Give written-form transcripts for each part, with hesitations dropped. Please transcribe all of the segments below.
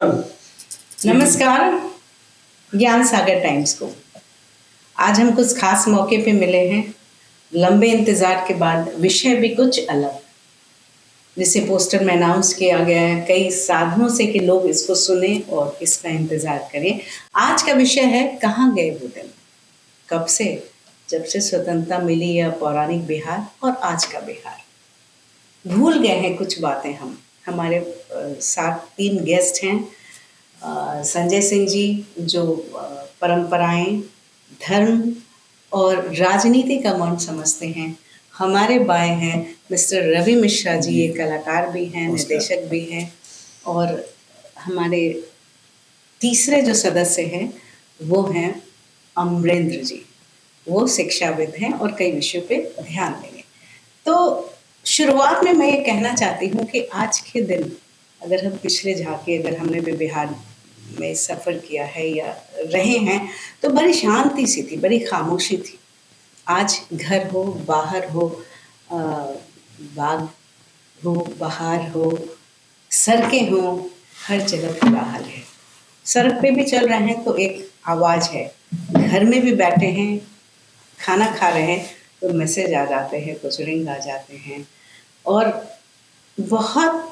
नमस्कार। ज्ञान सागर टाइम्स को आज हम कुछ खास मौके पे मिले हैं। लंबे इंतजार के बाद विषय भी कुछ अलग, जिसे पोस्टर में अनाउंस किया गया है कई साधनों से कि लोग इसको सुने और इसका इंतजार करें। आज का विषय है कहाँ गए वो दिन, कब से, जब से स्वतंत्रता मिली यह पौराणिक बिहार और आज का बिहार। भूल गए हैं कुछ बातें हम। हमारे साथ 3 गेस्ट हैं। संजय सिंह जी, जो परंपराएं, धर्म और राजनीति का मौन समझते हैं। हमारे बाएं हैं मिस्टर रवि मिश्रा जी, ये कलाकार भी हैं, निर्देशक भी हैं। और हमारे तीसरे जो सदस्य हैं वो हैं अमरेंद्र जी। वो शिक्षाविद हैं और कई विषयों पे ध्यान देंगे। तो शुरुआत में मैं ये कहना चाहती हूँ कि आज के दिन अगर हम पिछले झांके, अगर हमने भी बिहार में सफ़र किया है या रहे हैं, तो बड़ी शांति सी थी, बड़ी खामोशी थी। आज घर हो, बाहर हो, बाग हो, बहार हो, सड़कें हो, हर जगह बुरा हाल है। सड़क पे भी चल रहे हैं तो एक आवाज़ है, घर में भी बैठे हैं, खाना खा रहे हैं तो मैसेज आ जाते हैं, कुछ रिंग आ जाते हैं और बहुत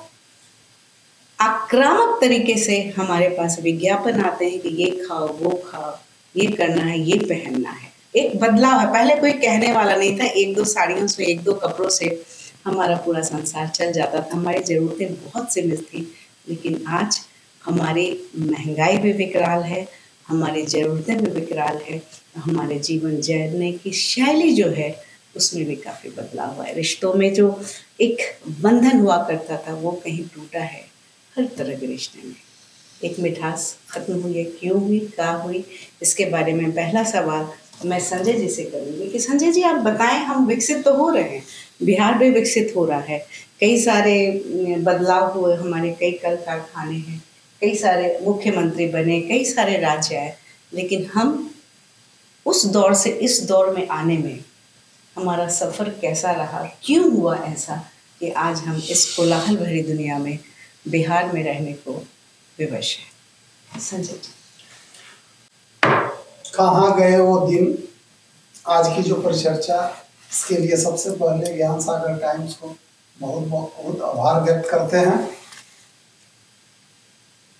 आक्रामक तरीके से हमारे पास विज्ञापन आते हैं कि ये खाओ, वो खाओ, ये करना है, ये पहनना है। एक बदलाव है। पहले कोई कहने वाला नहीं था, 1-2 साड़ियों से, 1-2 कपड़ों से हमारा पूरा संसार चल जाता था। हमारी ज़रूरतें बहुत सीमित थी, लेकिन आज हमारी महंगाई भी विकराल है, हमारी ज़रूरतें भी विकराल है, हमारे जीवन जीने की शैली जो है उसमें भी काफ़ी बदलाव हुआ है। रिश्तों में जो एक बंधन हुआ करता था वो कहीं टूटा है। हर तरह के रिश्ते में एक मिठास खत्म हुई है। क्यों हुई, क्या हुई, इसके बारे में पहला सवाल मैं संजय जी से करूँगी कि संजय जी आप बताएं। हम विकसित तो हो रहे हैं, बिहार भी विकसित हो रहा है, कई सारे बदलाव हुए, हमारे कई कल कारखाने हैं, कई सारे मुख्यमंत्री बने, कई सारे राज्य आए, लेकिन हम उस दौर से इस दौर में आने में हमारा सफ़र कैसा रहा, क्यों हुआ ऐसा कि आज हम इस कोलाहल भरी दुनिया में बिहार में रहने को विवश है। संजय जी, कहाँ गए वो दिन, आज की जो परिचर्चा, इसके लिए सबसे पहले ज्ञान सागर टाइम्स को बहुत बहुत आभार व्यक्त करते हैं।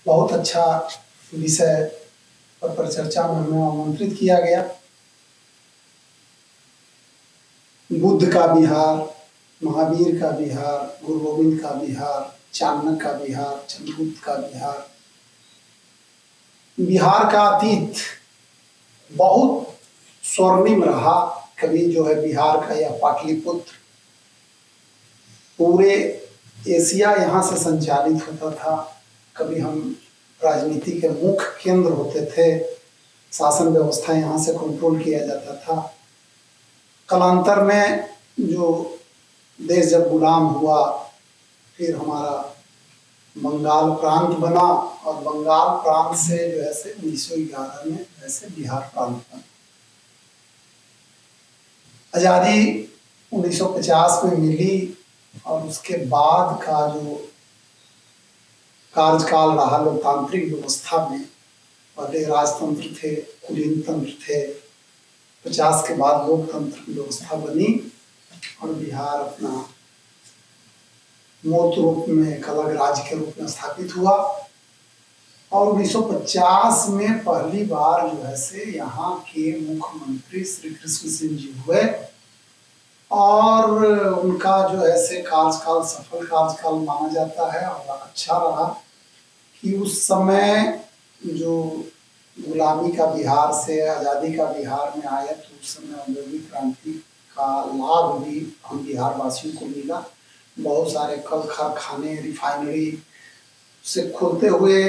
बहुत अच्छा विषय पर परिचर्चा में हमें आमंत्रित किया गया। बुद्ध का बिहार, महावीर का बिहार, गुरु गोविंद का बिहार, चाणक्य का बिहार, चंद्रगुप्त का बिहार। बिहार का अतीत बहुत स्वर्णिम रहा। कभी जो है बिहार का यह पाटलिपुत्र, पूरे एशिया यहाँ से संचालित होता था। कभी हम राजनीति के मुख्य केंद्र होते थे, शासन व्यवस्था यहाँ से कंट्रोल किया जाता था। कालांतर में जो देश जब गुलाम हुआ, फिर हमारा बंगाल प्रांत बना और बंगाल प्रांत से जो है 1911 में वैसे बिहार प्रांत बना। आज़ादी 1950 में मिली और उसके बाद का जो कार्यकाल रहा लोकतांत्रिक व्यवस्था में, पहले राजतंत्र थे, कुलीन तंत्र थे, 50 के बाद लोकतंत्र की व्यवस्था बनी और बिहार अपना मूर्त रूप में एक अलग राज्य के रूप में स्थापित हुआ। और 1950 में पहली बार जो है से यहाँ के मुख्यमंत्री श्री कृष्ण सिंह जी हुए और उनका जो है से कार्यकाल सफल कार्यकाल माना जाता है और अच्छा रहा कि उस समय जो गुलामी का बिहार से आज़ादी का बिहार में आया, तो उस समय औद्योगिक क्रांति का लाभ भी हम बिहार वासियों को मिला। बहुत सारे कल कारखाने, रिफाइनरी से खुलते हुए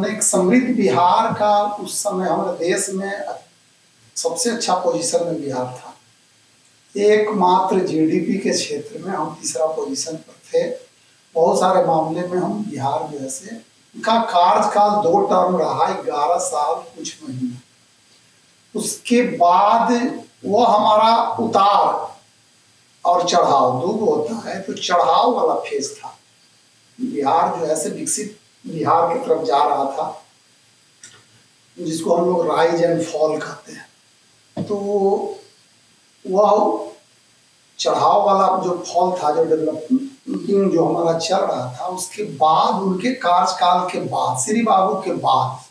एक समृद्ध बिहार का उस समय हमारे देश में सबसे अच्छा पोजीशन में बिहार था। एकमात्र जीडीपी के क्षेत्र में हम तीसरा पोजीशन पर थे। बहुत सारे मामले में हम बिहार जो है का कार्यकाल 2 टर्म रहा, 11 साल कुछ महीने। उसके बाद वो हमारा उतार और चढ़ाव दो होता है, तो चढ़ाव वाला फेज था। बिहार जो है विकसित बिहार की तरफ जा रहा था, जिसको हम लोग राइज एंड फॉल कहते हैं। तो वह चढ़ाव वाला जो फॉल था, जो डेवलपिंग जो हमारा चल रहा था, उसके बाद उनके कार्यकाल के बाद, श्री बाबू के बाद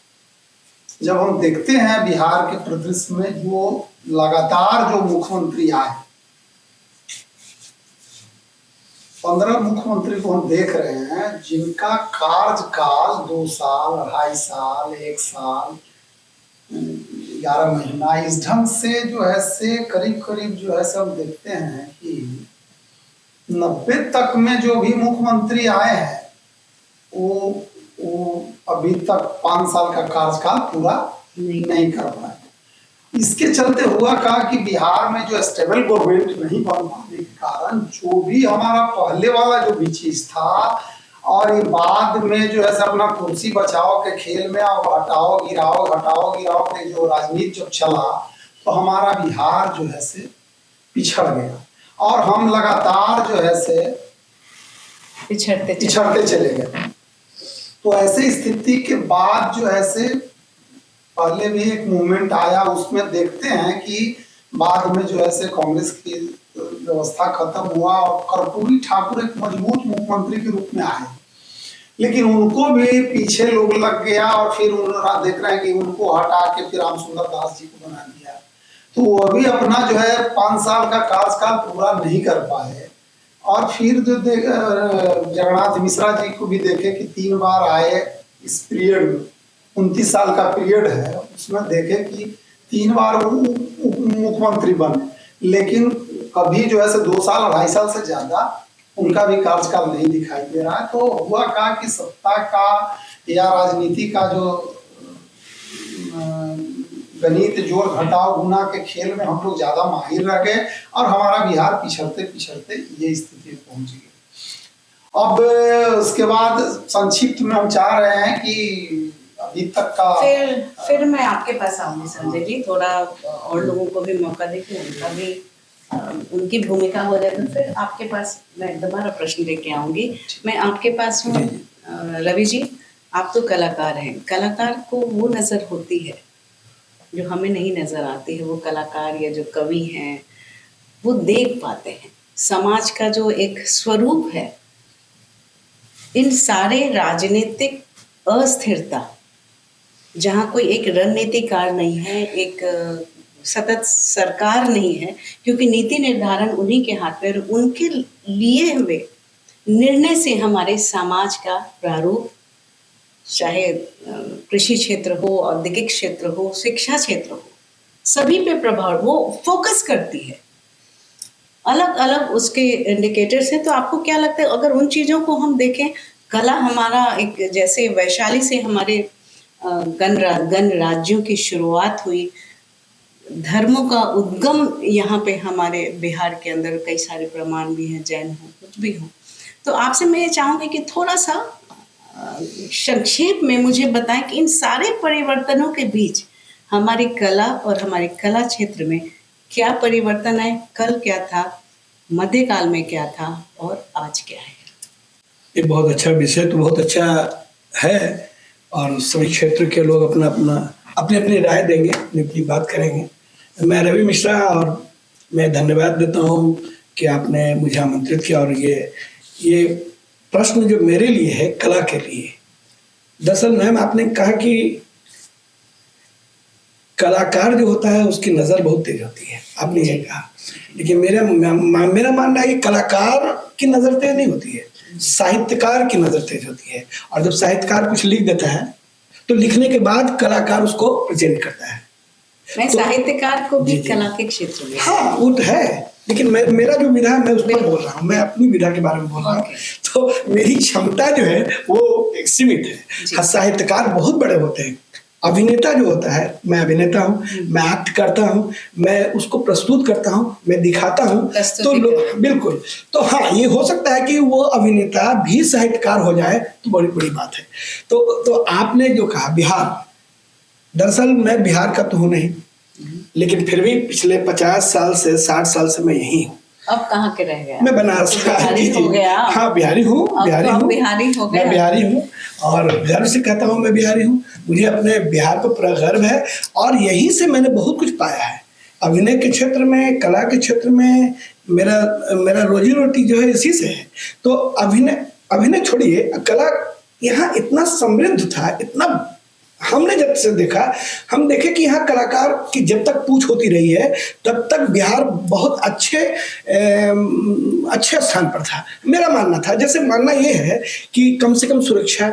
जब हम देखते हैं बिहार के परिदृश्य में जो लगातार जो मुख्यमंत्री आए, 15 मुख्यमंत्री को हम देख रहे हैं जिनका कार्यकाल 2 साल, 2.5 साल, 1 साल, 11 महीना, इस ढंग से जो है से करीब करीब जो है सब देखते हैं कि 90 तक में जो भी मुख्यमंत्री आए हैं वो अभी तक 5 साल का कार्यकाल पूरा नहीं कर पाए। इसके चलते हुआ कहा कि बिहार में जो स्टेबल गवर्नमेंट नहीं बन पाने के कारण जो भी हमारा पहले वाला जो भी चीज था, और ये बाद में जो है अपना कुर्सी बचाओ के खेल में और हटाओ गिराओ के जो राजनीति जब चला, तो हमारा बिहार जो है से पिछड़ गया और हम लगातार जो है से पिछड़ते चले गए। तो ऐसे स्थिति के बाद जो है से पहले भी एक मूवमेंट आया, उसमें देखते हैं कि बाद में जो है से कांग्रेस की व्यवस्था खत्म हुआ और कर्पूरी ठाकुर एक मजबूत मुख्यमंत्री के रूप में आए, लेकिन उनको भी पीछे लोग लग गया और फिर उन्होंने देख रहे हैं कि उनको हटा के फिर राम सुंदर दास जी को बना दिया। तो वो अभी अपना जो है 5 साल का कार्यकाल पूरा नहीं कर पाए। और फिर जो जगन्नाथ मिश्रा जी को भी देखे कि 3 बार आए इस पीरियड में, 29 साल का पीरियड है, उसमें देखे कि 3 बार मुख्यमंत्री बने, लेकिन कभी जो है 2 साल 2.5 साल से ज्यादा उनका भी कार्यकाल नहीं दिखाई दे रहा है। तो हुआ कहा कि सत्ता का या राजनीति का जो गणित जोड़ घटाव गुना के खेल में हम लोग ज्यादा माहिर रह गए और हमारा बिहार पिछड़ते पिछड़ते ये स्थिति पहुंच गई। अब उसके बाद संक्षिप्त में हम चाह रहे हैं कि अभी तक का फिर मैं आपके पास आऊंगी संजय जी, थोड़ा और लोगों को भी मौका देके उनका भी उनकी भूमिका हो जाए, तो फिर आपके पास मैं दोबारा प्रश्न लेके आऊंगी। मैं आपके पास हूँ रवि जी, आप तो कलाकार हैं, कलाकार को वो नजर होती है जो हमें नहीं नजर आती है। वो कलाकार या जो कवि हैं वो देख पाते हैं समाज का जो एक स्वरूप है। इन सारे राजनीतिक अस्थिरता, जहाँ कोई एक रणनीतिकार नहीं है, एक सतत सरकार नहीं है, क्योंकि नीति निर्धारण उन्हीं के हाथ में, उनके लिए हुए निर्णय से हमारे समाज का प्रारूप, चाहे कृषि क्षेत्र हो, औद्योगिक क्षेत्र हो, शिक्षा क्षेत्र हो, सभी पे प्रभाव वो फोकस करती है। अलग अलग उसके इंडिकेटर्स हैं। तो आपको क्या लगता है, अगर उन चीज़ों को हम देखें, कला हमारा एक, जैसे वैशाली से हमारे गण राज्यों की शुरुआत हुई, धर्मों का उद्गम यहाँ पे हमारे बिहार के अंदर कई सारे प्रमाण भी हैं, जैन हो कुछ भी हो। तो आपसे मैं ये चाहूँगी कि थोड़ा सा संक्षेप में मुझे बताएं कि इन सारे परिवर्तनों के बीच हमारी कला और हमारे कला क्षेत्र में क्या परिवर्तन है, कल क्या था, मध्यकाल में क्या था और आज क्या है। ये बहुत अच्छा विषय तो बहुत अच्छा है और सभी क्षेत्र के लोग अपनी अपनी राय देंगे, अपनी बात करेंगे। मैं रवि मिश्रा और मैं धन्यवाद देता हूँ कि आपने मुझे आमंत्रित किया और ये प्रश्न जो मेरे लिए है कला के लिए। दरअसल मैम आपने कहा कि कलाकार जो होता है उसकी नज़र बहुत तेज होती है, आपने ये कहा, लेकिन मेरा मानना है कि कलाकार की नज़र तेज नहीं होती है, साहित्यकार की नज़र तेज होती है। और जब साहित्यकार कुछ लिख देता है तो लिखने के बाद कलाकार उसको प्रेजेंट करता है। मैं तो साहित्यकार को भी कला के क्षेत्र में, हाँ वो तो है, लेकिन मेरा जो विधा है मैं उस पर बोल रहा हूँ, मैं अपनी विधा के बारे में बोल रहा हूँ। तो मेरी क्षमता जो है वो एक सीमित है। साहित्यकार बहुत बड़े होते हैं। अभिनेता जो होता है, मैं अभिनेता हूँ, मैं एक्ट करता हूँ, मैं उसको प्रस्तुत करता हूँ, मैं दिखाता हूँ, तो बिल्कुल, तो हाँ ये हो सकता है कि वो अभिनेता भी साहित्यकार हो जाए तो बड़ी बड़ी बात है। तो आपने जो कहा बिहार, दरअसल मैं बिहार का तो हूँ नहीं, लेकिन फिर भी पिछले 50 साल से 60 साल से मैं यहीं हूँ। अब कहाँ के रह गए? मैं बनारस तो बिहारी हो गया। हाँ बिहारी हूँ, अब बिहारी तो आप हूँ, बिहारी हो गए। मैं बिहारी हूँ और बिहार से कहता हूँ मैं बिहारी हूँ। मुझे अपने बिहार पर पूरा गर्व है और यहीं से मैंने बहुत कुछ पाया है। अभिनय के क्षेत्र में, कला के क्षेत्र में मेरा मेरा रोजी रोटी जो है इसी से है। तो अभिनय अभिनय छोड़िए, कला यहाँ इतना समृद्ध था, इतना हमने जब से देखा, हम देखे कि यहाँ कलाकार की जब तक पूछ होती रही है तब तक बिहार बहुत अच्छे स्थान पर था। मेरा मानना था, जैसे मानना ये है कि कम से कम सुरक्षा,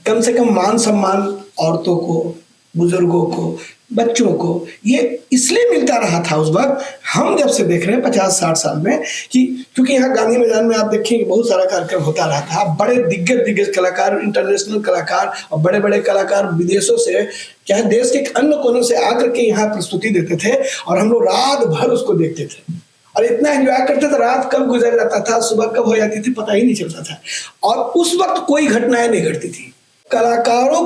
कम से कम मान सम्मान औरतों को, बुजुर्गों को, बच्चों को, ये इसलिए मिलता रहा था उस वक्त। हम जब से देख रहे हैं 50-60 साल में कि क्योंकि यहाँ गांधी मैदान में आप देखेंगे बहुत सारा कार्यक्रम होता रहा था। बड़े दिग्गज कलाकार, इंटरनेशनल कलाकार और बड़े बड़े कलाकार विदेशों से, चाहे देश के अन्य कोनों से आकर के यहाँ प्रस्तुति देते थे और हम लोग रात भर उसको देखते थे और इतना एंजॉय करते थे। रात कब गुजर जाता था, सुबह कब हो जाती थी, पता ही नहीं चलता था। और उस वक्त कोई घटनाएं नहीं घटती थी। कलाकारों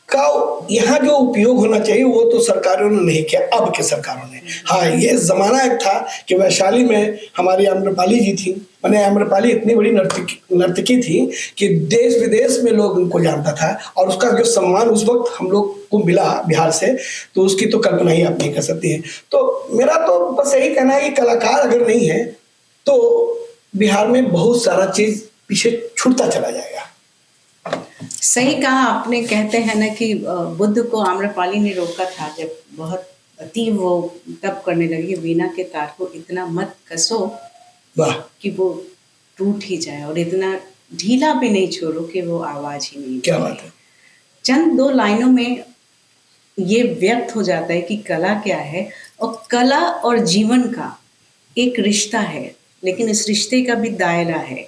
का यहाँ जो उपयोग होना चाहिए वो तो सरकारों ने नहीं किया, अब के सरकारों ने। हाँ, ये जमाना एक था कि वैशाली में हमारी आम्रपाली जी थी। मैंने आम्रपाली इतनी बड़ी नर्तकी थी कि देश विदेश में लोग उनको जानता था और उसका जो सम्मान उस वक्त हम लोग को मिला बिहार से, तो उसकी तो कल्पना ही आप नहीं कर सकती हैं। तो मेरा तो बस यही कहना है कि कलाकार अगर नहीं है तो बिहार में बहुत सारा चीज पीछे छूटता चला जाएगा। सही कहा आपने। कहते हैं ना कि बुद्ध को आम्रपाली ने रोका था जब बहुत अति वो तप करने लगी, वीणा के तार को इतना मत कसो कि वो टूट ही जाए और इतना ढीला भी नहीं छोड़ो कि वो आवाज ही नहीं। क्या बात है। चंद 2 लाइनों में ये व्यक्त हो जाता है कि कला क्या है, और कला और जीवन का एक रिश्ता है, लेकिन इस रिश्ते का भी दायरा है।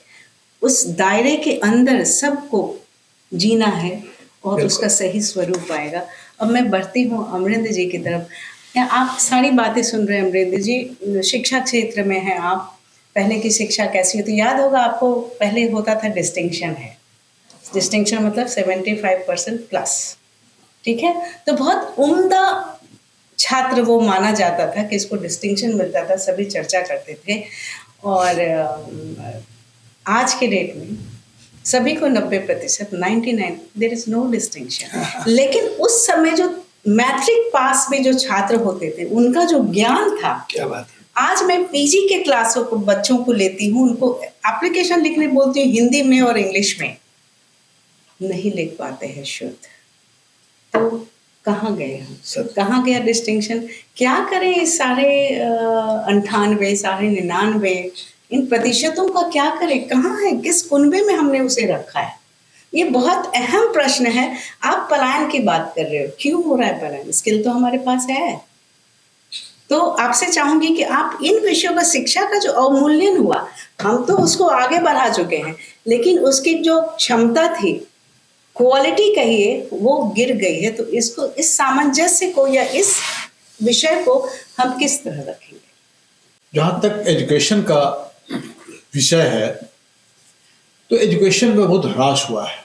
उस दायरे के अंदर सबको जीना है और उसका सही स्वरूप आएगा। अब मैं बढ़ती हूँ अमरेंद्र जी की तरफ। आप सारी बातें सुन रहे हैं अमरेंद्र जी, शिक्षा क्षेत्र में हैं आप। पहले की शिक्षा कैसी होती, याद होगा आपको, पहले होता था डिस्टिंक्शन है, डिस्टिंक्शन मतलब 75% प्लस, ठीक है। तो बहुत उम्दा छात्र वो माना जाता था कि इसको डिस्टिंक्शन मिलता था, सभी चर्चा करते थे। और आज के डेट में सभी को 90%, 99, देयर इज नो डिस्टिंक्शन। लेकिन उस समय जो मैट्रिक पास में जो छात्र होते थे उनका जो ज्ञान था, क्या बात है। आज मैं पीजी के क्लासों को बच्चों को लेती हूँ, उनको एप्लीकेशन लिखने बोलती हूँ हिंदी में और इंग्लिश में, नहीं लिख पाते हैं शुद्ध। तो कहाँ गए हम, कहाँ गया डिस्टिंक्शन? क्या करें इस सारे 98, साढ़े 99 इन प्रतिशतों का क्या करें? कहाँ है, किस कुनबे में हमने उसे रखा है? ये बहुत अहम प्रश्न है। आप पलायन की बात कर रहे हो, क्यों हो रहा है पलायन? स्किल तो हमारे पास है। तो आपसे चाहूंगी कि आप इन विषयों का, शिक्षा का जो अवमूल्यन हुआ, हम तो उसको आगे बढ़ा चुके हैं, लेकिन उसकी जो क्षमता थी, क्वालिटी कहिए, वो गिर गई है। तो इसको, इस सामंजस्य को या इस विषय को हम किस तरह रखेंगे? जहाँ तक एजुकेशन का विषय है तो एजुकेशन में बहुत ह्रास हुआ है।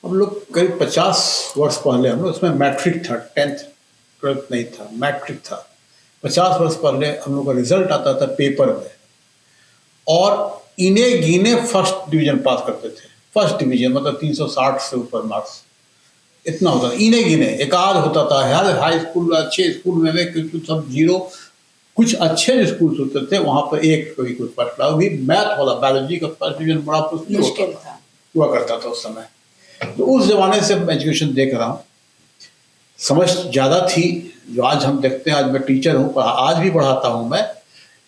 हम लोग करीब 50 वर्ष पहले, हम लोग उसमें मैट्रिक था, 10th 12th नहीं था, मैट्रिक था। 50 वर्ष पहले हम लोग का रिजल्ट आता था पेपर में और इने गिने फर्स्ट डिवीजन पास करते थे। फर्स्ट डिवीजन मतलब 360 से ऊपर मार्क्स, इतना होता था। इने गिने एक आध होता था हर हाई स्कूल, अच्छे स्कूल में क्योंकि सब जीरो, कुछ अच्छे जो स्कूल होते थे वहाँ पर एक कोई कुछ फर्स्ट क्लास, भी मैथ वाला, बायोलॉजी का फर्स्ट डिवीजन बड़ा मुश्किल हुआ करता था उस समय। तो उस जमाने से मैं एजुकेशन देख रहा हूँ, समझ ज़्यादा थी। जो आज हम देखते हैं, आज मैं टीचर हूँ, आज भी पढ़ाता हूँ मैं,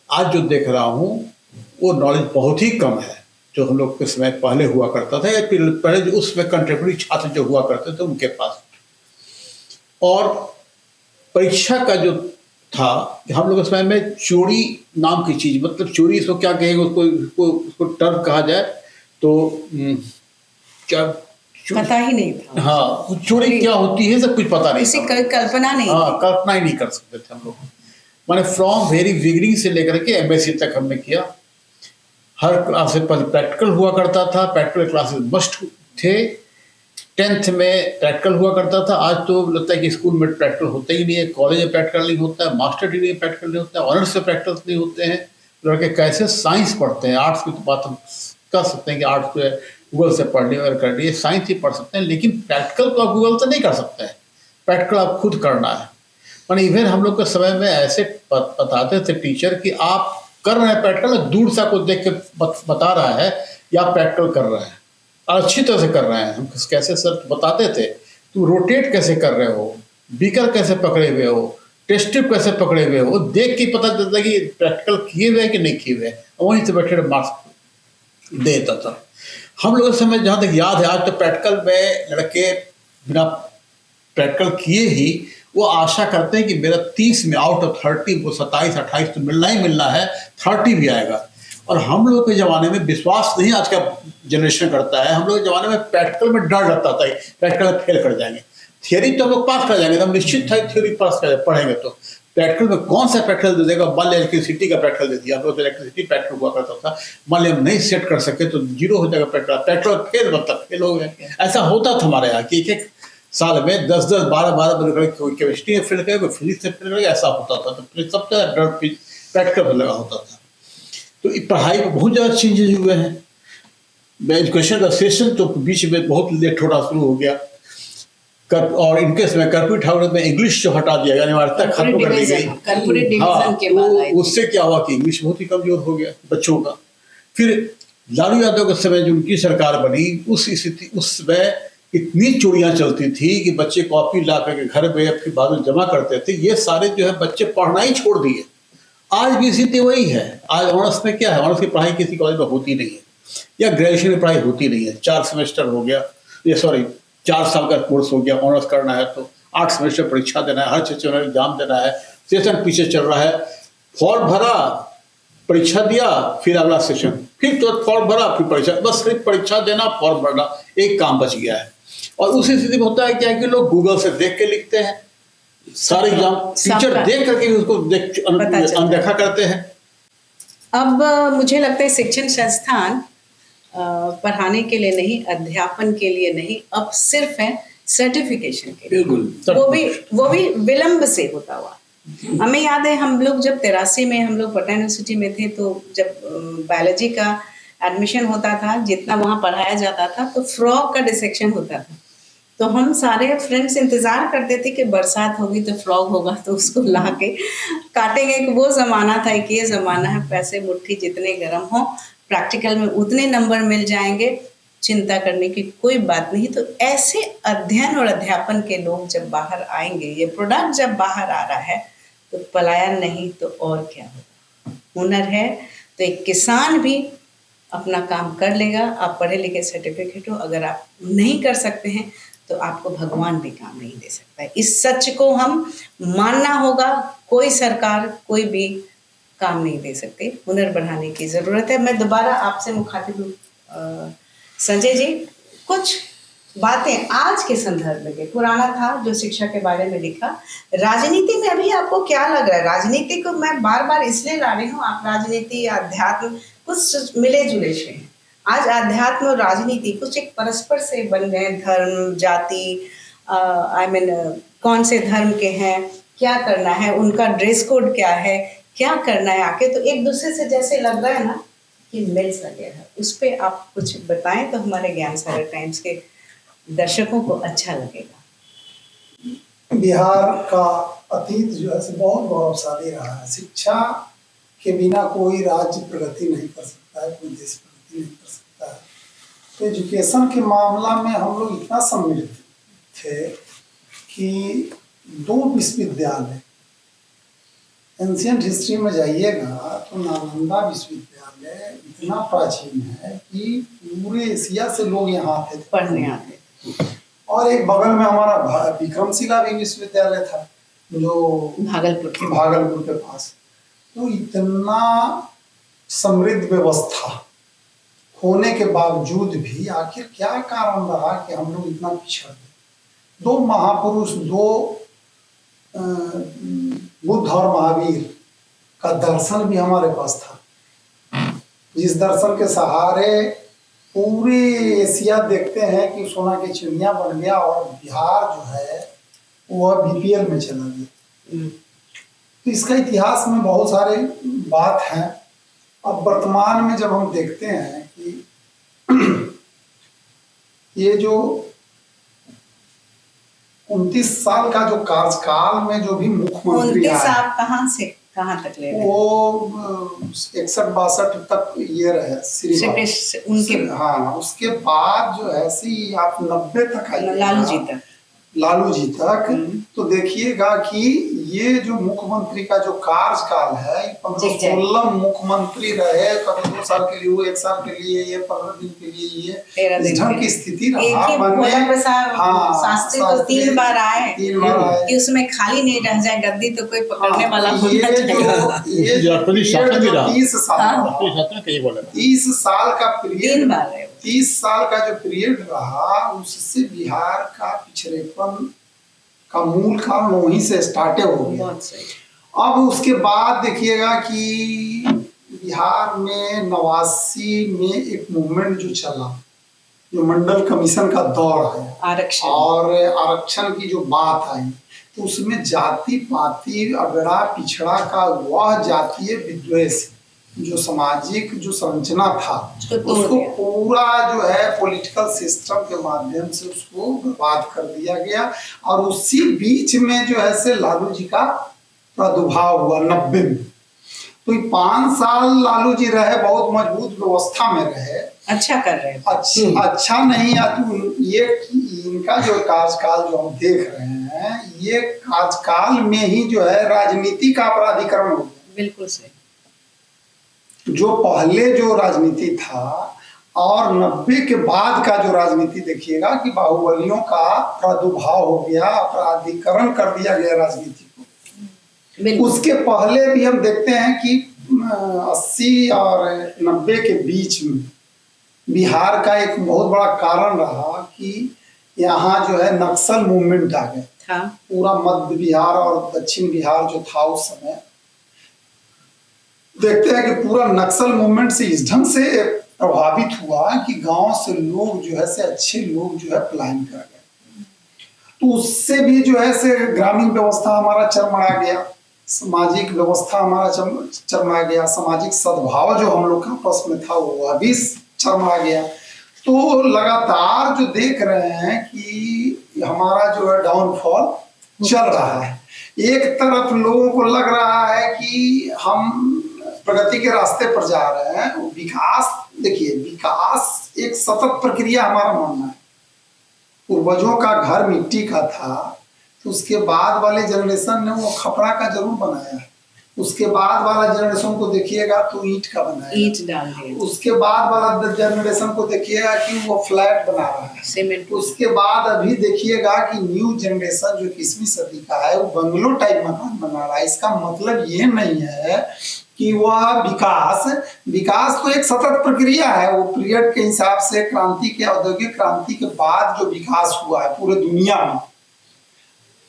आज जो देख रहा हूँ वो नॉलेज बहुत ही कम है जो हम लोग के समय पहले हुआ करता था, या पहले जो उसमें कंटेम्प्रेरी छात्र जो हुआ करते थे उनके पास। और परीक्षा का जो था, हम लोग समय में चोरी नाम की चीज, मतलब चोरी इसको क्या कहेंगे, उसको टर्म कहा जाए तो क्या पता ही नहीं था। हाँ, चोरी क्या होती है सब कुछ पता नहीं, किसी कल्पना नहीं। हाँ, कल्पना ही नहीं कर सकते थे हम लोग। मैंने फ्रॉम वेरी बिगिनिंग से लेकर के एमएससी तक हमने किया। हर क्लास से पहले प्रैक्टिकल हुआ करता था, प्रैक्टिकल क्लासेस मस्ट थे। 10th में प्रैक्टिकल हुआ करता था। आज तो लगता है कि स्कूल में प्रैक्टिकल होता ही नहीं है, कॉलेज में प्रैक्टिकल नहीं होता है, मास्टर डिग्री में प्रैक्टिकल नहीं होता है, ऑनर्स से प्रैक्टिकल नहीं होते हैं। लड़के कैसे साइंस पढ़ते हैं। आर्ट्स की तो बात हम कर सकते हैं कि आर्ट्स जो है गूगल से पढ़ लिया और कर लिए, साइंस ही पढ़ सकते हैं, लेकिन प्रैक्टिकल तो आप गूगल से नहीं कर सकते हैं, प्रैक्टिकल आप खुद करना है। पर इवन हम लोग के समय में ऐसे बताते थे टीचर कि आप कर रहे हैं प्रैक्टिकल, दूर से आपको देख के बता रहा है या आप प्रैक्टिकल कर रहे हैं और अच्छी तरह से कर रहे हैं। हम कैसे सर बताते थे, तुम रोटेट कैसे कर रहे हो, बीकर कैसे पकड़े हुए हो, टेस्ट ट्यूब कैसे पकड़े हुए हो, वो देख के पता चलता कि प्रैक्टिकल किए हुए हैं कि नहीं किए हुए, वहीं से बैठे मार्क्स देता था। हम लोगों के समय जहाँ तक याद है, आज तो प्रैक्टिकल में लड़के बिना प्रैक्टिकल किए ही वो आशा करते हैं कि मेरा 30 में आउट ऑफ 30 वो 27-28 तो मिलना ही मिलना है, 30 भी आएगा। और हम लोग के ज़माने में विश्वास नहीं आज का जनरेशन करता है। हम लोग के ज़माने में प्रैक्टिकल में डर लगता था, प्रैक्टिकल में फेल कर जाएंगे, थियरी तो हम लोग पास कर जाएंगे, तो हम निश्चित था थ्योरी पास कर पढ़ेंगे। तो प्रैक्टिकल में कौन सा प्रैक्टिकल दे देगा। मान लिया इलेक्ट्रिसिटी का प्रैक्टिकल दे दिया, हम लोग इलेक्ट्रिसिटी प्रैक्टिकल हुआ करता था, मान लिया हम नहीं सेट कर सके तो 0 हो जाएगा प्रैक्टिकल फेल, मतलब फेल हो गए। ऐसा होता था हमारे यहाँ कि एक साल में 10-10, 12-12 कोई केमिस्ट्री में फेल करेगा, कोई फिजिक्स में फेल करेगा, ऐसा होता था। तो सबसे डर प्रैक्टिकल पर लगा होता था। तो पढ़ाई में बहुत ज़्यादा चेंजेज हुए हैं। एजुकेशन का सेशन तो बीच में बहुत लेट होना शुरू हो गया, और इनके समय कर्पूरी ठाकुर में इंग्लिश जो हटा दिया, अनिवार्यता खत्म कर दी गई। हाँ, तो उससे क्या हुआ कि इंग्लिश बहुत ही कमजोर हो गया बच्चों का। फिर लालू यादव के समय जो उनकी सरकार बनी, उस स्थिति उस समय इतनी चोरियां चलती थी कि बच्चे कॉपी ला करके घर में अपने बाद में जमा करते थे। ये सारे जो है बच्चे पढ़ना ही छोड़ दिए। आज भी स्थिति वही है। आज ऑनर्स में क्या है, ऑनर्स की पढ़ाई किसी कॉलेज में होती नहीं है, या ग्रेजुएशन की पढ़ाई होती नहीं है। 4 सेमेस्टर हो गया, 4 साल का कोर्स हो गया। ऑनर्स करना है तो 8 सेमेस्टर परीक्षा देना है, हर 6 सेमेस्टर एग्जाम देना है। सेशन पीछे चल रहा है, फॉर्म भरा, परीक्षा दिया, फिर अगला सेशन, फिर तो फॉर्म भरा, फिर परीक्षा, बस सिर्फ परीक्षा देना, फॉर्म भरना, एक काम बच गया है। और उसी स्थिति में होता है क्या है कि लोग गूगल से देख के लिखते हैं, सारे एग्जाम टीचर देख करके भी उसको अनदेखा करते हैं। अब मुझे लगता है शिक्षण संस्थान पढ़ाने के लिए नहीं, अध्यापन के लिए नहीं, अब सिर्फ है सर्टिफिकेशन के लिए। बिल्कुल, वो भी विलंब से होता हुआ। हमें याद है हम लोग जब 83 में हम लोग पटना यूनिवर्सिटी में थे, तो जब बायोलॉजी का एडमिशन होता था, जितना वहाँ पढ़ाया जाता था, तो फ्रॉग का डिसेक्शन होता था। तो हम सारे फ्रेंड्स इंतज़ार करते थे कि बरसात होगी तो फ्रॉग होगा, तो उसको ला के काटेंगे। कि वो ज़माना था कि ये ज़माना है, पैसे मुट्ठी जितने गर्म हो, प्रैक्टिकल में उतने नंबर मिल जाएंगे, चिंता करने की कोई बात नहीं। तो ऐसे अध्ययन और अध्यापन के लोग जब बाहर आएंगे, ये प्रोडक्ट जब बाहर आ रहा है, तो पलायन नहीं तो और क्या होगा। हुनर है तो एक किसान भी अपना काम कर लेगा। आप पढ़े लिखे सर्टिफिकेट हो, अगर आप नहीं कर सकते हैं तो आपको भगवान भी काम नहीं दे सकता है। इस सच को हम मानना होगा। कोई सरकार कोई भी काम नहीं दे सकती, हुनर बढ़ाने की ज़रूरत है। मैं दोबारा आपसे मुखातिब हूँ संजय जी, कुछ बातें आज के संदर्भ में, पुराना था जो शिक्षा के बारे में लिखा, राजनीति में अभी आपको क्या लग रहा है? राजनीति को मैं बार बार इसलिए ला रही हूँ, आप राजनीति या अध्यात्म कुछ मिले जुले से हैं। आज अध्यात्म और राजनीति कुछ एक परस्पर से बन गए। धर्म, जाति, कौन से धर्म के हैं, क्या करना है, उनका ड्रेस कोड क्या है, क्या करना है आके, तो एक दूसरे से जैसे लग रहा है ना कि मिल सकेगा। उस पर आप कुछ बताएं तो हमारे ज्ञान सागर टाइम्स के दर्शकों को अच्छा लगेगा। बिहार का अतीत जो है बहुत गौरवशाली रहा है। शिक्षा के बिना कोई राज्य प्रगति नहीं कर सकता है, कोई देश प्रगति नहीं कर सकता है। तो एजुकेशन के मामला में हम लोग इतना सम्मिलित थे कि 2 विश्वविद्यालय, एंशियंट हिस्ट्री में जाइएगा तो नालंदा विश्वविद्यालय इतना प्राचीन है कि पूरे एशिया से लोग यहाँ आते थे, पढ़ने आते। और एक बगल में हमारा विक्रमशिला भी विश्वविद्यालय था जो भागलपुर के पास। तो इतना समृद्ध व्यवस्था होने के बावजूद भी आखिर क्या कारण रहा कि हम लोग इतना पिछड़ गए? 2 महापुरुष, 2 बुद्ध और महावीर का दर्शन भी हमारे पास था, जिस दर्शन के सहारे पूरे एशिया देखते हैं कि सोना की चिड़िया बन गया, और बिहार जो है वह बीपीएल में चला गया। तो इसका इतिहास में बहुत सारे बात हैं, अब वर्तमान में जब हम देखते हैं कि ये जो 29 साल का जो कार्यकाल में जो भी मुख्यमंत्री 29 आए, आप कहाँ से कहाँ तक ले रहे हैं? वो 61-62 तक ये रहे श्री सिर्फ बाबू। उनके हाँ, उसके बाद जो है सी आप 90 तक आइएगा, लालू जी तक। लालू जी तक, तो देखिएगा कि ये जो मुख्यमंत्री का जो कार्यकाल है, 15-16 मुख्यमंत्री रहे, कभी 2 साल के लिए, वो 1 साल के लिए, ये 15 दिन के लिए, ये 13 दिन इस ढंग के की स्थिति एक रहा। ही भोला प्रसाद शास्त्री तो 3 बार आए कि उसमें खाली नहीं रह जाए गद्दी, तो कोई पकड़ने वाला होना चाहिए। ये जो राष्ट्रपति शासन भी रहा। 30 साल हाँ। का, शासन कहीं बोला 30 साल का 3 पीरियड, बार रहे। 30 साल का जो पीरियड रहा, उससे बिहार का पिछड़ेपन का मूल कारण वहीं से स्टार्ट हो गया। बहुत सही। अब उसके बाद देखिएगा कि बिहार में 89 में एक मूवमेंट जो चला, जो मंडल कमीशन का दौर है, आरक्षण और आरक्षण की जो बात आई, तो उसमें जाति पाति अगड़ा पिछड़ा का वह जातीय विद्वेष, जो सामाजिक जो संरचना था, उसको पूरा जो है पॉलिटिकल सिस्टम के माध्यम से उसको बर्बाद कर दिया गया। और उसी बीच में जो है से लालू जी का प्रादुर्भाव हुआ 90 में। तो 5 साल लालू जी रहे, बहुत मजबूत व्यवस्था में रहे, अच्छा कर रहे हैं। अच्छा नहीं, ये इनका जो कार्यकाल जो हम देख रहे हैं, ये कार्यकाल में ही जो है राजनीति का अपराधीकरण हो गया। बिल्कुल सही। जो पहले जो राजनीति था और 90 के बाद का जो राजनीति देखिएगा कि बाहुबलियों का प्रादुर्भाव हो गया, अपराधीकरण कर दिया गया राजनीति को। उसके पहले भी हम देखते हैं कि 80 और 90 के बीच में बिहार का एक बहुत बड़ा कारण रहा कि यहाँ जो है नक्सल मूवमेंट आ गया था। पूरा मध्य बिहार और दक्षिण बिहार जो था उस समय, देखते हैं कि पूरा नक्सल मूवमेंट से इस ढंग से प्रभावित हुआ कि गांव से लोग जो है से अच्छे लोग जो है पलायन कर गए। तो उससे भी जो है से ग्रामीण व्यवस्था हमारा चरमरा गया, सामाजिक व्यवस्था हमारा चरमरा गया, सामाजिक सद्भाव जो हम लोग का आपस में था वो भी चरमरा गया। तो लगातार जो देख रहे हैं कि हमारा जो है डाउनफॉल चल रहा है। एक तरफ लोगों को लग रहा है कि हम प्रगति के रास्ते पर जा रहे हैं, विकास, देखिए विकास एक सतत प्रक्रिया हमारा मानना है। पूर्वजों का घर मिट्टी का था, तो उसके बाद वाले जनरेशन ने वो खपड़ा का जरूर बनाया है, उसके बाद वाला जनरेशन को देखिएगा तो ईंट का बनाया, ईंट डाल दिया, उसके बाद वाला जनरेशन को देखिएगा कि वो फ्लैट बना रहा है, सीमेंट, उसके बाद अभी देखिएगा कि न्यू जनरेशन जो 21वीं सदी का है वो बंगलो टाइप मकान बना रहा है। इसका मतलब ये नहीं है कि वह विकास तो एक सतत प्रक्रिया है। वो पीरियड के हिसाब से क्रांति के, औद्योगिक क्रांति के बाद जो विकास हुआ है पूरे दुनिया में,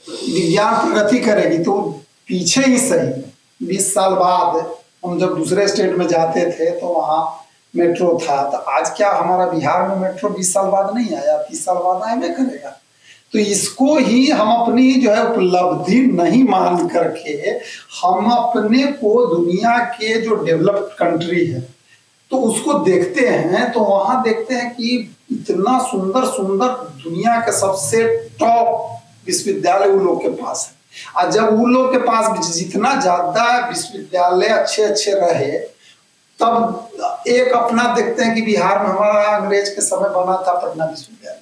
विज्ञान प्रगति करेगी तो पीछे ही सही 20 साल बाद हम जब दूसरे स्टेट में जाते थे तो वहाँ मेट्रो था, तो आज क्या हमारा बिहार में मेट्रो 20 साल बाद नहीं आया, 30 साल बाद आया करेगा। तो इसको ही हम अपनी जो है उपलब्धि नहीं मान करके हम अपने को दुनिया के जो डेवलप्ड कंट्री है तो उसको देखते हैं, तो वहां देखते हैं कि इतना सुंदर सुंदर दुनिया के सबसे टॉप विश्वविद्यालय उन लोग के पास है। और जब उन लोग के पास जितना ज्यादा विश्वविद्यालय अच्छे अच्छे रहे, तब एक अपना देखते हैं कि बिहार में हमारा अंग्रेज के समय बना था पटना विश्वविद्यालय,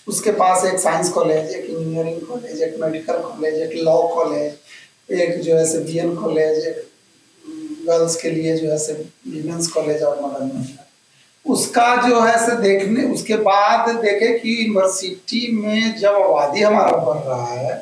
उसके पास एक साइंस कॉलेज, एक इंजीनियरिंग कॉलेज, एक मेडिकल कॉलेज, एक लॉ कॉलेज, एक जो है से बीएन कॉलेज, एक गर्ल्स के लिए जो है से विमेंस कॉलेज और मदन, उसका जो है से देखने, उसके बाद देखे कि यूनिवर्सिटी में जब आबादी हमारा बढ़ रहा है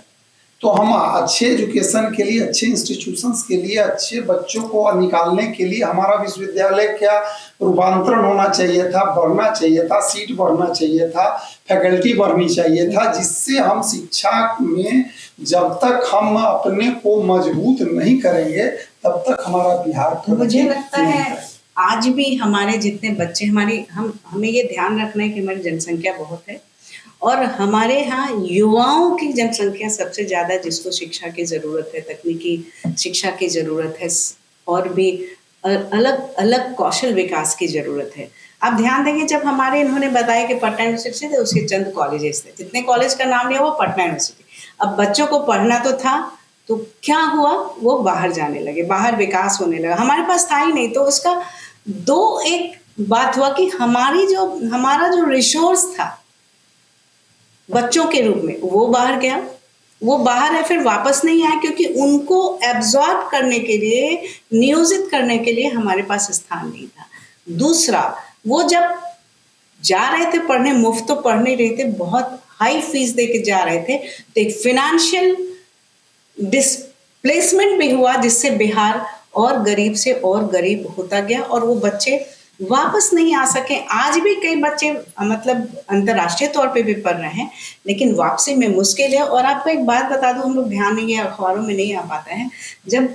तो हम अच्छे एजुकेशन के लिए, अच्छे इंस्टीट्यूशंस के लिए, अच्छे बच्चों को निकालने के लिए हमारा विश्वविद्यालय क्या रूपांतरण होना चाहिए था, बढ़ना चाहिए था, सीट बढ़ना चाहिए था, फैकल्टी बढ़नी चाहिए था, जिससे हम शिक्षा में जब तक हम अपने को मजबूत नहीं करेंगे तब तक हमारा बिहार, मुझे लगता है आज भी हमारे जितने बच्चे, हमें ये ध्यान रखना है कि हमारी जनसंख्या बहुत है और हमारे यहाँ युवाओं की जनसंख्या सबसे ज़्यादा, जिसको शिक्षा की ज़रूरत है, तकनीकी शिक्षा की ज़रूरत है, और भी अलग अलग कौशल विकास की जरूरत है। आप ध्यान देंगे जब हमारे इन्होंने बताया कि पटना यूनिवर्सिटी थे, उसके चंद कॉलेजेस थे, जितने कॉलेज का नाम लिया वो पटना यूनिवर्सिटी। अब बच्चों को पढ़ना तो था, तो क्या हुआ, वो बाहर जाने लगे, बाहर विकास होने लगा, हमारे पास था ही नहीं। तो उसका एक बात हुआ कि हमारा जो रिसोर्स था बच्चों के रूप में, वो बाहर गया, वो बाहर है, फिर वापस नहीं आया, क्योंकि उनको एब्जॉर्ब करने के लिए, नियोजित करने के लिए हमारे पास स्थान नहीं था। दूसरा, वो जब जा रहे थे पढ़ने, मुफ्त तो पढ़ नहीं रहे थे, बहुत हाई फीस दे के जा रहे थे, तो एक फिनेंशियल डिस्प्लेसमेंट भी हुआ, जिससे बिहार और गरीब से और गरीब होता गया और वो बच्चे वापस नहीं आ सके। आज भी कई बच्चे मतलब अंतर्राष्ट्रीय तौर पे भी पढ़ रहे हैं, लेकिन वापसी में मुश्किल है। और आपको एक बात बता दूं, हम लोग ध्यान नहीं है, अखबारों में नहीं आ पाता है, जब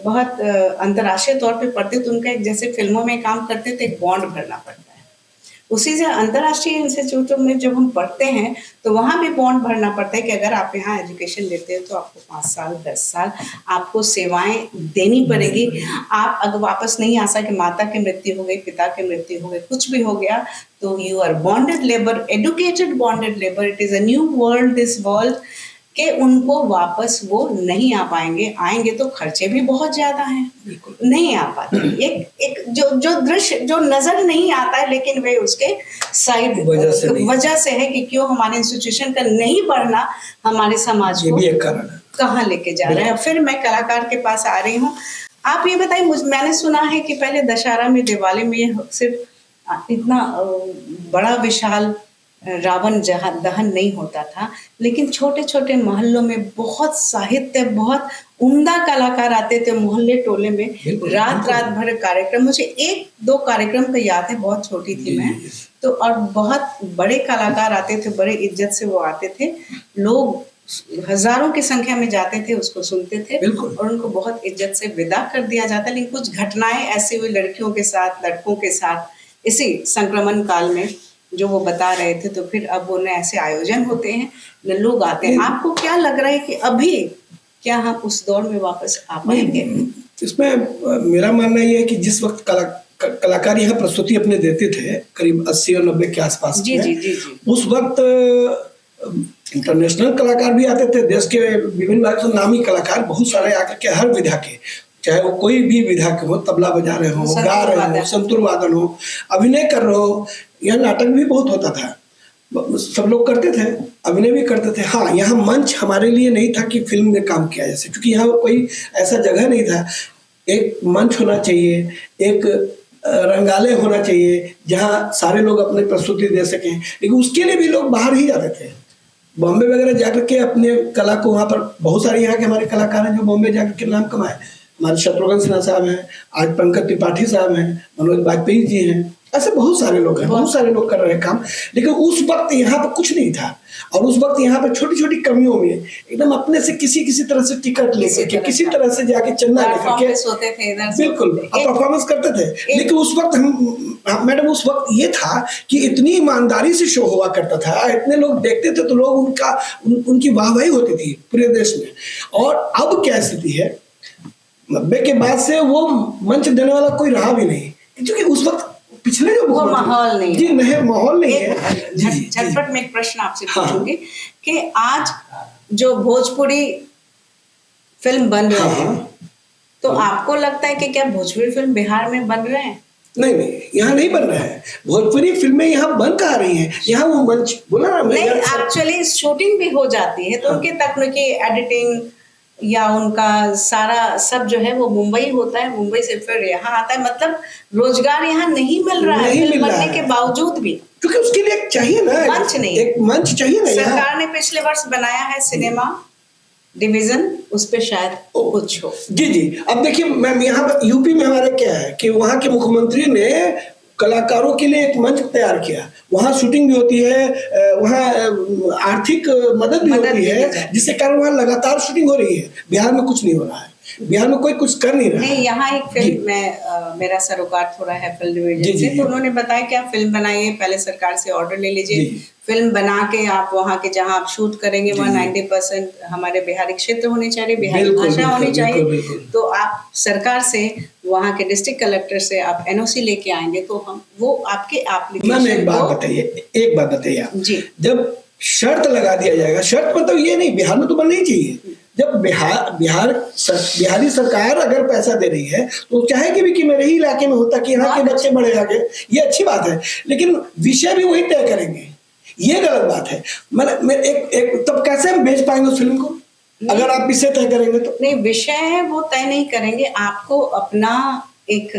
बहुत अंतर्राष्ट्रीय तौर पे पढ़ते तो उनका एक, जैसे फिल्मों में काम करते थे, एक बॉन्ड भरना पड़ता है। उसी से अंतर्राष्ट्रीय इंस्टीट्यूटों में जब हम पढ़ते हैं तो वहाँ भी बॉन्ड भरना पड़ता है कि अगर आप यहाँ एजुकेशन लेते हो तो आपको 5 साल 10 साल आपको सेवाएं देनी पड़ेगी। आप अगर वापस नहीं आ सके, माता की मृत्यु हो गई, पिता की मृत्यु हो गई, कुछ भी हो गया, तो you are bonded labour, educated bonded labour. It is a new world, this world, कि उनको वापस वो नहीं आ पाएंगे। आएंगे तो खर्चे भी बहुत ज्यादा हैं, नहीं आ पाते। एक जो दृश्य जो नजर नहीं आता है, लेकिन वे उसके साइड वजह से है कि क्यों हमारे इंस्टीट्यूशन का नहीं बढ़ना हमारे समाज को कहाँ लेके जा रहा है। फिर मैं कलाकार के पास आ रही हूँ। आप ये बताइए, मैंने सुना है कि पहले दशहरा में, दिवाली में सिर्फ इतना बड़ा विशाल रावण दहन नहीं होता था, लेकिन छोटे छोटे मोहल्लों में बहुत साहित्य, बहुत उम्दा कलाकार आते थे मोहल्ले टोले में, रात भर कार्यक्रम। मुझे 1-2 कार्यक्रम का याद है, बहुत छोटी थी मैं तो, और बहुत बड़े कलाकार आते थे, बड़े इज्जत से वो आते थे, लोग हजारों की संख्या में जाते थे, उसको सुनते थे और उनको बहुत इज्जत से विदा कर दिया जाता। लेकिन कुछ घटनाएं ऐसी हुई लड़कियों के साथ, लड़कों के साथ, इसी संक्रमण काल में जो वो बता रहे थे, तो फिर अब उन्हें ऐसे आयोजन होते हैं, लोग आते हैं। आपको क्या लग रहा है कि अभी क्या हम उस दौर में वापस आ पाएंगे? इसमें मेरा मानना ये है कि जिस वक्त कलाकार यहाँ प्रस्तुति अपने देते थे, करीब 80 और 90 के आसपास, जी, उस वक्त इंटरनेशनल कलाकार भी आते थे, देश के विभिन्न भागों से नामी कलाकार बहुत सारे आकर के, हर विधा के, चाहे वो कोई भी विधा के हो, तबला बजा रहे हो, गा रहे हो, संतूर वादन हो, अभिनय कर रहे हो, यह नाटक भी बहुत होता था, सब लोग करते थे, अभिनय भी करते थे। हाँ, यहाँ मंच हमारे लिए नहीं था कि फिल्म में काम किया जैसे, क्योंकि यहाँ कोई ऐसा जगह नहीं था। एक मंच होना चाहिए, एक रंगालय होना चाहिए जहाँ सारे लोग अपनी प्रस्तुति दे सकें, लेकिन उसके लिए भी लोग बाहर ही जाते थे, बॉम्बे वगैरह जाकर के अपने कला को, वहाँ पर बहुत सारे यहाँ के हमारे कलाकार हैं जो बॉम्बे जाकर के नाम कमाए। हमारे शत्रुघ्न सिन्हा साहब हैं, आज पंकज त्रिपाठी साहब हैं, मनोज वाजपेयी जी हैं, ऐसे बहुत सारे लोग हैं, बहुत सारे लोग कर रहे हैं काम। लेकिन उस वक्त यहाँ पर कुछ नहीं था, और उस वक्त यहाँ पर छोटी छोटी कमियों में एकदम अपने से किसी तरह से टिकट लेकर के, किसी तरह से जाके चंदा लेकर के बिल्कुल परफॉर्मेंस करते थे। लेकिन उस वक्त हम मैडम, उस वक्त ये था कि इतनी ईमानदारी से शो हुआ करता था, इतने लोग देखते थे, तो लोग उनकी वाहवाही होती थी पूरे देश में। और अब क्या स्थिति है, 90 के बाद से वो मंच देने वाला कोई रहा भी नहीं, क्योंकि उस वक्त पिछले जो वो माहौल नहीं, जी नहीं, माहौल नहीं है। झटपट में एक प्रश्न आपसे पूछूंगी कि आज जो भोजपुरी फिल्म बन रहे हैं, तो आपको लगता है कि क्या भोजपुरी फिल्म बिहार में बन रहे हैं? नहीं, यहाँ नहीं बन रहा है। भोजपुरी फिल्में यहाँ बन कहाँ रही हैं, यहाँ वो मंच बोला ना, नहीं, एक्चुअली शूटिंग भी हो जाती है, तो उनकी तकनीकी एडिटिंग या उनका सारा सब जो है वो मुंबई होता है, मुंबई से फिर यहाँ आता है। मतलब रोजगार यहाँ नहीं मिल रहा है, फिल्म बनने के बावजूद भी, क्योंकि उसके लिए एक चाहिए ना, मंच नहीं, एक मंच चाहिए ना। सरकार ने पिछले वर्ष बनाया है सिनेमा डिवीजन, उस पे शायद कुछ हो। जी। अब देखिए मैम, यहाँ पर यूपी में हमारे क्या है कि वहाँ के मुख्यमंत्री ने कलाकारों के लिए एक मंच तैयार किया, वहाँ शूटिंग भी होती है, वहाँ आर्थिक मदद भी होती है, जिससे कारण वहाँ लगातार शूटिंग हो रही है। बिहार में कुछ नहीं हो रहा है। बिहार में कोई कुछ कर नहीं रहा नहीं, है। यहाँ एक फिल्म में मेरा सरोकार थोड़ा है फिल्म जी, डिवीजन से, जी। तो उन्होंने बताया कि आप फिल्म बनाइए, पहले सरकार से ऑर्डर ले लीजिए, जी। फिल्म बना के आप वहाँ के जहाँ आप शूट करेंगे जी, वहाँ जी। 90% हमारे बिहारी क्षेत्र होने चाहिए, बिहारी बिल्कुल, भाषा बिल्कुल, होनी चाहिए। बिल्कुल, बिल्कुल। तो आप सरकार से, वहाँ के डिस्ट्रिक्ट कलेक्टर से आप एनओसी लेके आएंगे तो हम वो आपके मैम एक एप्लीकेशन बात को बताइए, एक बात बताइए आप, जी। जब शर्त लगा दिया जाएगा, शर्त मतलब ये नहीं बिहार में तो बनना ही चाहिए, जब बिहारी सरकार अगर पैसा दे रही है तो चाहेगी भी कि मेरे ही इलाके में होता कि यहाँ के बच्चे बढ़े आगे, ये अच्छी बात है, लेकिन विषय भी वही तय करेंगे, ये गलत बात है। मैं एक तब कैसे हम बेच पाएंगे उस फिल्म को अगर आप विषय तय करेंगे तो? नहीं, विषय है वो तय नहीं करेंगे, आपको अपना एक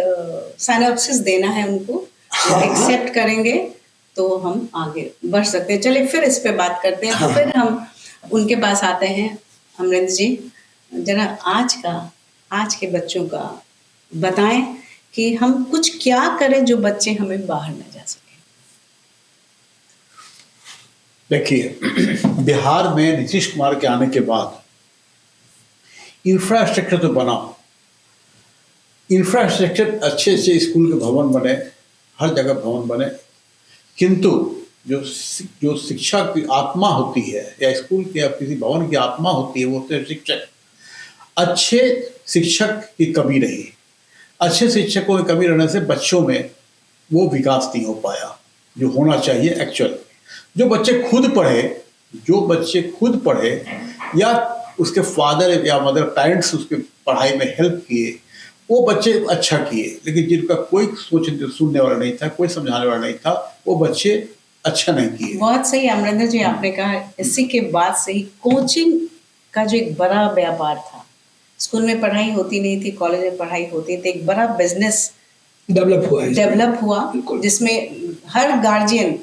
सिनॉप्सिस देना है उनको, हाँ। एक्सेप्ट करेंगे तो हम आगे बढ़ सकते हैं। चलिए फिर इस पे बात करते हैं। हाँ। तो फिर हम उनके पास आते हैं। अमरिंदर जी, जरा आज के बच्चों का बताएं कि हम कुछ क्या करें जो बच्चे हमें बाहर न जा सके। देखिए, बिहार में नीतीश कुमार के आने के बाद इंफ्रास्ट्रक्चर तो बना, इंफ्रास्ट्रक्चर अच्छे से स्कूल के भवन बने, हर जगह भवन बने, किंतु जो शिक्षा की आत्मा होती है या स्कूल की या किसी भवन की आत्मा होती है वो होते हैं शिक्षक। अच्छे शिक्षक की कमी रही, अच्छे शिक्षकों की कमी रहने से बच्चों में वो विकास नहीं हो पाया जो होना चाहिए एक्चुअल। जो बच्चे खुद पढ़े या उसके फादर या मदर पेरेंट्स उसके पढ़ाई में हेल्प किए, वो बच्चे अच्छा किए, लेकिन जिनका कोई सुनने वाला नहीं था, कोई समझाने वाला नहीं था, वो बच्चे अच्छा नहीं किए। बहुत सही अमरिंदर जी आपने कहा। इसी के बाद से ही कोचिंग का जो एक बड़ा व्यापार था, स्कूल में पढ़ाई होती नहीं थी, कॉलेज में पढ़ाई होती थी, एक बड़ा बिजनेस डेवलप हुआ जिसमें हर गार्जियन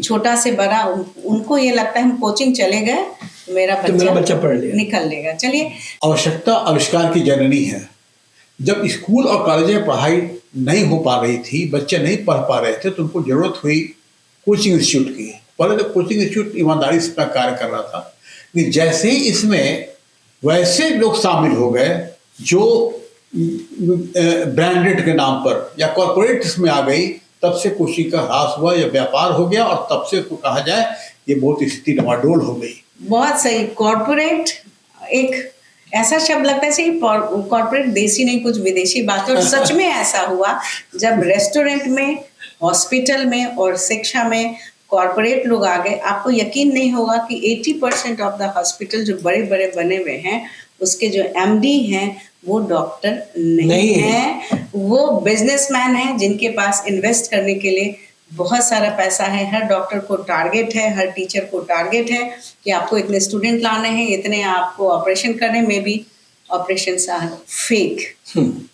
छोटा से बड़ा उनको ये लगता है हम कोचिंग चले गए तो मेरा बच्चा पढ़ लिया, निकल लेगा। चलिए, आवश्यकता आविष्कार की जननी है। जब स्कूल और कॉलेज में पढ़ाई नहीं हो पा रही थी, बच्चे नहीं पढ़ पा रहे थे, तो उनको जरूरत हुई कोचिंग इंस्टीट्यूट की। पहले तो कोचिंग इंस्टीट्यूट ईमानदारी से अपना कार्य कर रहा था, लेकिन जैसे ही इसमें वैसे लोग शामिल हो गए जो ब्रांडेड के नाम पर या कॉरपोरेट इसमें आ गई, तब से कोचिंग का ह्रास हुआ या व्यापार हो गया, और तब से को कहा जाए ये बहुत स्थिति डमाडोल हो गई। बहुत सही। कॉरपोरेट एक ऐसा शब्द लगता है कि कॉरपोरेट देसी नहीं कुछ विदेशी बात है, और सच में ऐसा हुआ जब रेस्टोरेंट में, हॉस्पिटल में और शिक्षा में कॉरपोरेट लोग आ गए। आपको यकीन नहीं होगा कि 80% ऑफ द हॉस्पिटल जो बड़े बड़े बने हुए हैं उसके जो एमडी हैं वो डॉक्टर नहीं है, वो बिजनेसमैन हैं जिनके पास इन्वेस्ट करने के लिए बहुत सारा पैसा है। हर डॉक्टर को टारगेट है, हर टीचर को टारगेट है कि आपको इतने स्टूडेंट लाने हैं, इतने आपको ऑपरेशन करने में भी ऑपरेशन फेक,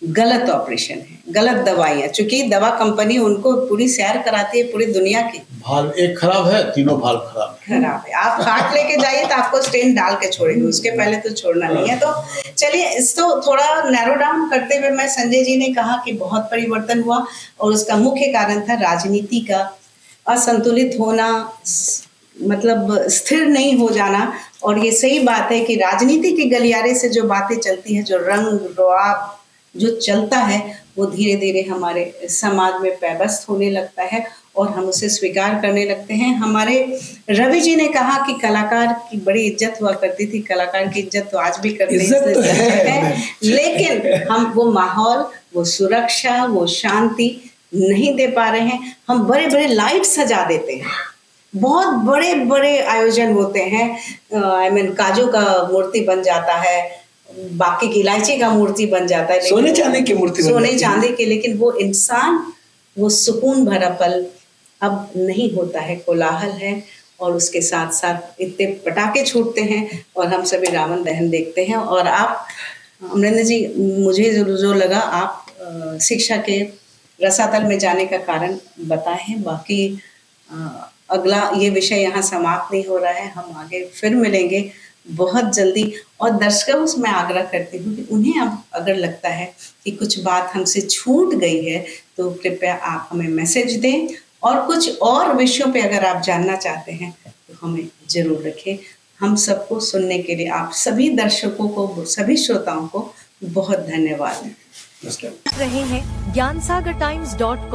गलत ऑपरेशन है, गलत दवाइयाँ, चूंकि दवा कंपनी उनको पूरी सैर कराती है पूरी दुनिया की। भाल एक खराब है, तीनों भाल खराब है। आप कार्ड लेके जाइए तो आपको स्टेन डाल के छोड़ेंगे, उसके पहले तो छोड़ना नहीं है। तो चलिए, इसको थोड़ा नैरो डाउन करते हुए मैं, संजय जी ने कहा कि बहुत परिवर्तन हुआ और उसका मुख्य कारण था राजनीति का असंतुलित होना, मतलब स्थिर नहीं हो जाना। और ये सही बात है कि राजनीति के गलियारे से जो बातें चलती है, जो रंग रुआब जो चलता है, वो धीरे धीरे हमारे समाज में पैबस्त होने लगता है और हम उसे स्वीकार करने लगते हैं। हमारे रवि जी ने कहा कि कलाकार की बड़ी इज्जत हुआ करती थी, कलाकार की इज्जत तो आज भी करते हैं, लेकिन हम वो माहौल, वो सुरक्षा, वो शांति नहीं दे पा रहे हैं। हम बड़े बड़े लाइट सजा देते हैं, बहुत बड़े बड़े आयोजन होते हैं, काजू का मूर्ति बन जाता है, बाकी की इलायची का मूर्ति बन जाता है, सोने चांदी की मूर्ति, सोने चांदी की, लेकिन वो इंसान, वो सुकून भरा पल अब नहीं होता है। कोलाहल है और उसके साथ साथ इतने पटाखे छूटते हैं और हम सभी रावण दहन देखते हैं। और आप अमरिंदर जी, मुझे जो लगा आप शिक्षा के रसातल में जाने का कारण बताए हैं। बाकी अगला ये विषय यहाँ समाप्त नहीं हो रहा है, हम आगे फिर मिलेंगे बहुत जल्दी। और दर्शकों से मैं आग्रह करती हूँ कि उन्हें अब अगर लगता है कि कुछ बात हमसे छूट गई है तो कृपया आप हमें मैसेज दें, और कुछ और विषयों पे अगर आप जानना चाहते हैं तो हमें जरूर रखें। हम सबको सुनने के लिए, आप सभी दर्शकों को, सभी श्रोताओं को बहुत धन्यवाद। नमस्कार। रहे हैं ज्ञानसागर times.com